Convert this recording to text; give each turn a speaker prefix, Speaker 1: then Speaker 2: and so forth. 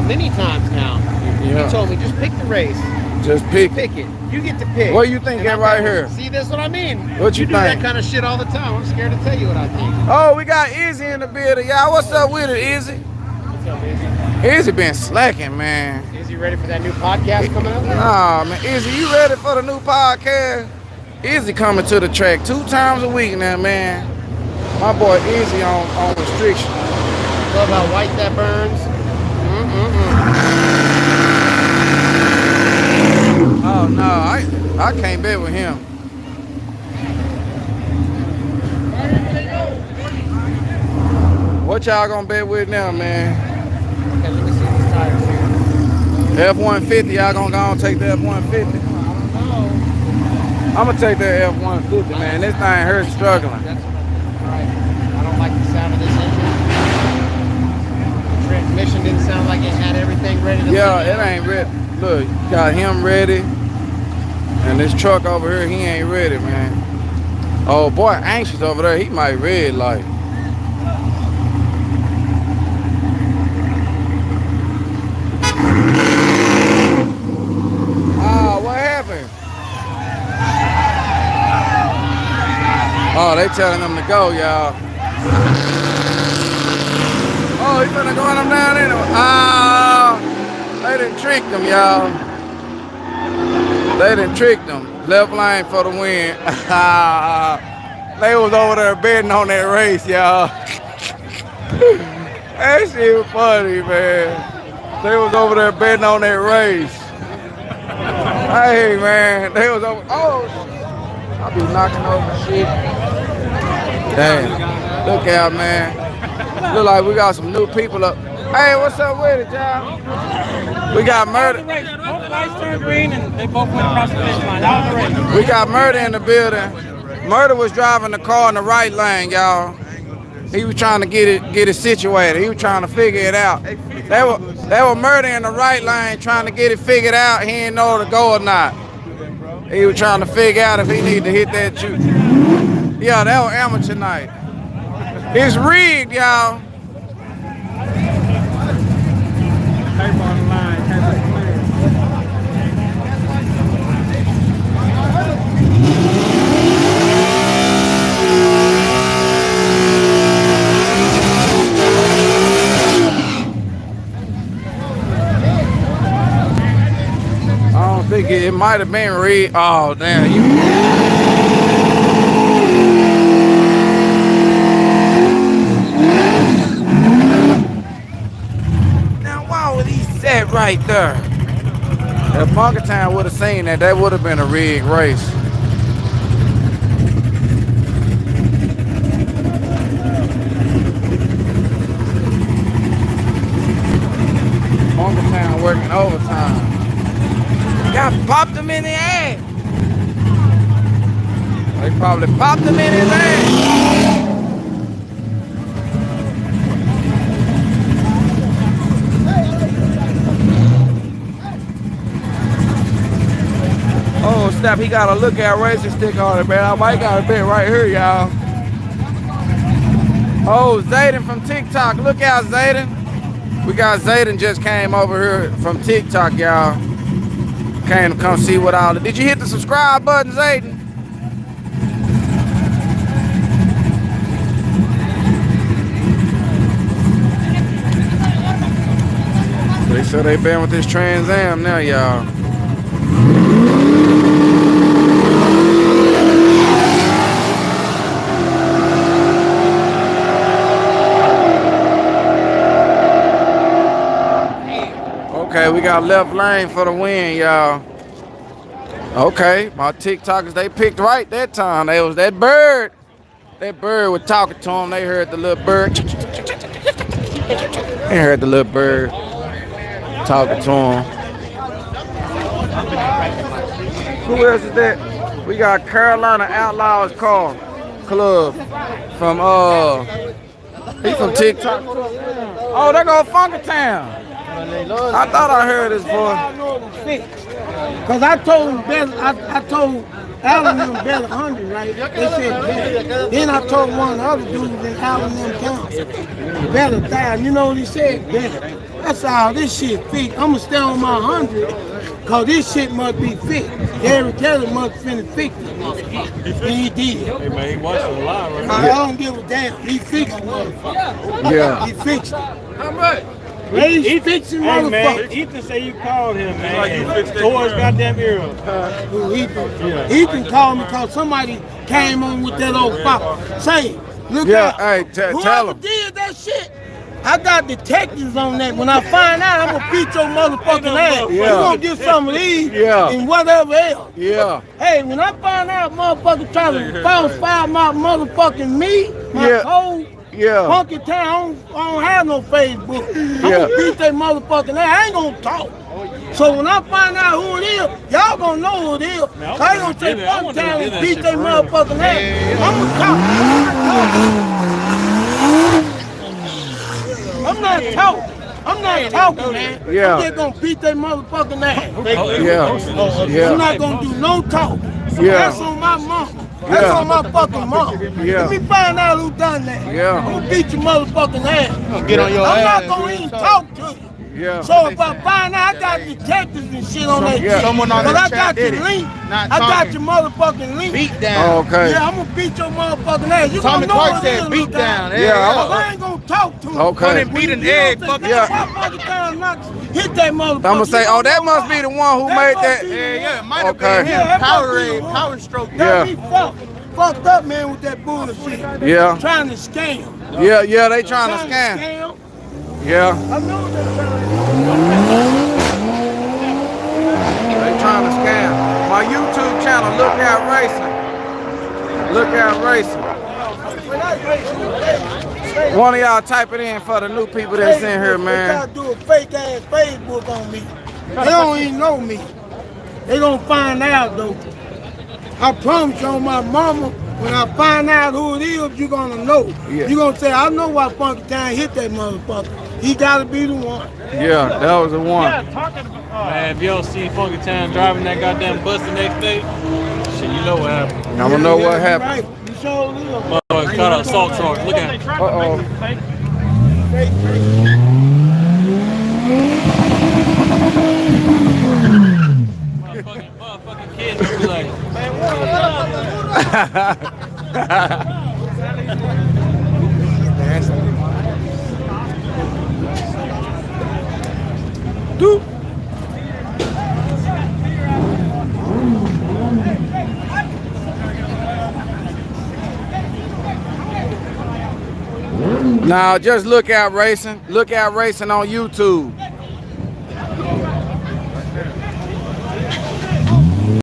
Speaker 1: many times now.
Speaker 2: Yeah.
Speaker 1: He told me, just pick the race.
Speaker 2: Just pick
Speaker 1: it. You get to pick.
Speaker 2: What you think at right here?
Speaker 1: See, that's what I mean.
Speaker 2: What you
Speaker 1: do
Speaker 2: think?
Speaker 1: that kind of shit all the time. I'm scared to tell you what I think.
Speaker 2: Oh, we got Izzy in the building, y'all. What's up with it, Izzy?
Speaker 1: What's up, Izzy?
Speaker 2: Izzy been slacking, man.
Speaker 1: Is you ready for that new podcast coming up?
Speaker 2: Nah, man. Izzy, you ready for the new podcast? Izzy coming to the track 2 times a week now, man. My boy Izzy on restriction.
Speaker 1: Love how white that burns.
Speaker 2: Oh no, I can't bet with him. What y'all gonna bet with now, man?
Speaker 1: Okay, let me see these tires here.
Speaker 2: F-150, y'all gonna go and take the F-150? I'm gonna take that F-150, man. This thing hurts struggling.
Speaker 1: Alright. I don't like the sound of this engine. The transmission didn't sound like it had everything ready to
Speaker 2: Yeah, it ain't ready. Look, got him ready. And this truck over here, he ain't ready, man. Oh boy, anxious over there. He might red light. Oh, what happened? Oh, they telling them to go, y'all. Oh, he finna go on them down anyway. Oh, they done tricked them, y'all. They done tricked them. Left lane for the win. They was over there betting on that race, y'all. That shit was funny, man. They was over there betting on that race. Hey, man. They was over. Oh, shit. I be knocking over shit. Damn. Look out, man. Look like we got some new people up. Hey, what's up with it, y'all? We got murder.
Speaker 3: Both lights turned green and they both went across the finish line. That was the race.
Speaker 2: We got Murder in the building. Murder was driving the car in the right lane, y'all. He was trying to get it situated. He was trying to figure it out. They were Murder in the right lane trying to get it figured out. He didn't know to go or not. He was trying to figure out if he needed to hit that juke. Yeah, that was amateur night. It's rigged, y'all. I don't think it might have been rigged. Oh, damn. That right there. If Bunkertown would have seen that, that would have been a rigged race. Bunkertown working overtime. Got popped him in the ass. They probably popped him in his ass. Oh, snap, he got a lookout racing stick on it, man. I might got a bit right here, y'all. Oh, Zayden from TikTok. Look out, Zayden. We got Zayden just came over here from TikTok, y'all. Came to come see what all the... Did you hit the subscribe button, Zayden? They said they been with this Trans Am now, y'all. Okay, we got left lane for the win, y'all. Okay, my TikTokers, they picked right that time. They was that bird. That bird was talking to them. They heard the little bird. They heard the little bird talking to them. Who else is that? We got Carolina Outlaws Car Club from he from TikTok. Oh, there go Funkertown. I thought I heard this voice.
Speaker 3: Because I told Belly, I told Alan them Belly 100, right? They said Belly. Then I told one of the other dudes in Alan them counts, Belly 1,000. You know what he said? Belly. I That's all. This shit fixed. I'ma stay on my 100, cause this shit must be fixed. Gary Kelly must finna fix it. And he did.
Speaker 4: Hey man, he watched it live right now.
Speaker 3: I don't give a damn. He fixed it, motherfucker.
Speaker 2: Yeah.
Speaker 3: He fixed it.
Speaker 1: How much?
Speaker 3: He's fixing
Speaker 4: Hey man,
Speaker 3: motherfucker.
Speaker 4: Ethan say you called him, man. Like you fixed Towards goddamn ear.
Speaker 3: Who Ethan called me because somebody came on with that old pop. Say, look
Speaker 2: Yeah,
Speaker 3: out.
Speaker 2: hey, tell
Speaker 3: Whoever
Speaker 2: him.
Speaker 3: did that shit, I got detectives on that. When I find out, I'm gonna beat your motherfucking ass. You gonna get some of these and whatever else.
Speaker 2: Yeah.
Speaker 3: Hey, when I find out motherfuckers try to falsify my motherfucking me, my code,
Speaker 2: Yeah.
Speaker 3: Funky Town, I don't have no Facebook. I'm gonna beat that motherfucking ass. I ain't gonna talk. So when I find out who it is, y'all gonna know who it is. I ain't gonna say Funky Town and beat that motherfucking ass. I'm gonna talk. I'm not talking. I'm not talking, man.
Speaker 2: Yeah.
Speaker 3: I'm just gonna beat that motherfucking ass.
Speaker 2: Yeah.
Speaker 3: I'm not gonna do no talking.
Speaker 2: Yeah.
Speaker 3: That's on my mama. That's on my fucking mama. Let me find out who done that.
Speaker 2: Yeah.
Speaker 3: I'm gonna beat your motherfucking ass.
Speaker 1: Get on your
Speaker 3: I'm
Speaker 1: ass.
Speaker 3: not gonna even talk to you.
Speaker 2: Yeah.
Speaker 3: So if I find out, I got detectives and shit on that shit.
Speaker 1: Someone on
Speaker 3: But
Speaker 1: this
Speaker 3: I
Speaker 1: chat
Speaker 3: got your
Speaker 1: did it.
Speaker 3: link.
Speaker 1: Not
Speaker 3: I got
Speaker 1: talking.
Speaker 3: your motherfucking link.
Speaker 1: Beat down.
Speaker 2: Okay.
Speaker 3: Yeah, I'm gonna beat your motherfucking ass. You
Speaker 1: Tommy
Speaker 3: gonna know
Speaker 1: Clark
Speaker 3: what it
Speaker 1: said
Speaker 3: is,
Speaker 1: beat
Speaker 3: little guy.
Speaker 1: down.
Speaker 2: Yeah,
Speaker 3: Cause I ain't gonna talk to him.
Speaker 2: Okay.
Speaker 1: Beat an egg, fuck
Speaker 3: Yeah.
Speaker 2: Yeah.
Speaker 3: Why fucking time not hit that motherfucker?
Speaker 2: I'm gonna say, oh, that must be the one who made that.
Speaker 1: Yeah, it might have
Speaker 2: Okay.
Speaker 1: been him.
Speaker 3: Yeah, that must be
Speaker 1: Powerade,
Speaker 3: the one.
Speaker 1: power stroke.
Speaker 2: Yeah.
Speaker 3: Got me fucked up, man, with that bullshit.
Speaker 2: Yeah.
Speaker 3: Trying to scam.
Speaker 2: Yeah, they trying to scam. Yeah.
Speaker 3: I know they're trying to
Speaker 2: They trying to scam. My YouTube channel, Look Out Racing. Look Out Racing. One of y'all type it in for the new people that's in here,
Speaker 3: They
Speaker 2: man.
Speaker 3: try to do a fake ass Facebook on me. They don't even know me. They gonna find out though. I promise you on my mama, when I find out who it is, you gonna know.
Speaker 2: Yeah.
Speaker 3: You gonna say, I know why Funky Town hit that motherfucker. He gotta be the one.
Speaker 2: Yeah, that was the one.
Speaker 4: Man, if y'all see Funky Town driving that goddamn bus the next day, shit, you know what happened.
Speaker 2: I'm gonna know what happened.
Speaker 3: Right. You sure live.
Speaker 4: Motherfucker caught an assault charge. Look at it.
Speaker 2: Uh-oh.
Speaker 4: Motherfucking kids be like,
Speaker 2: Doop. Now just Look Out Racing. Look Out Racing on YouTube.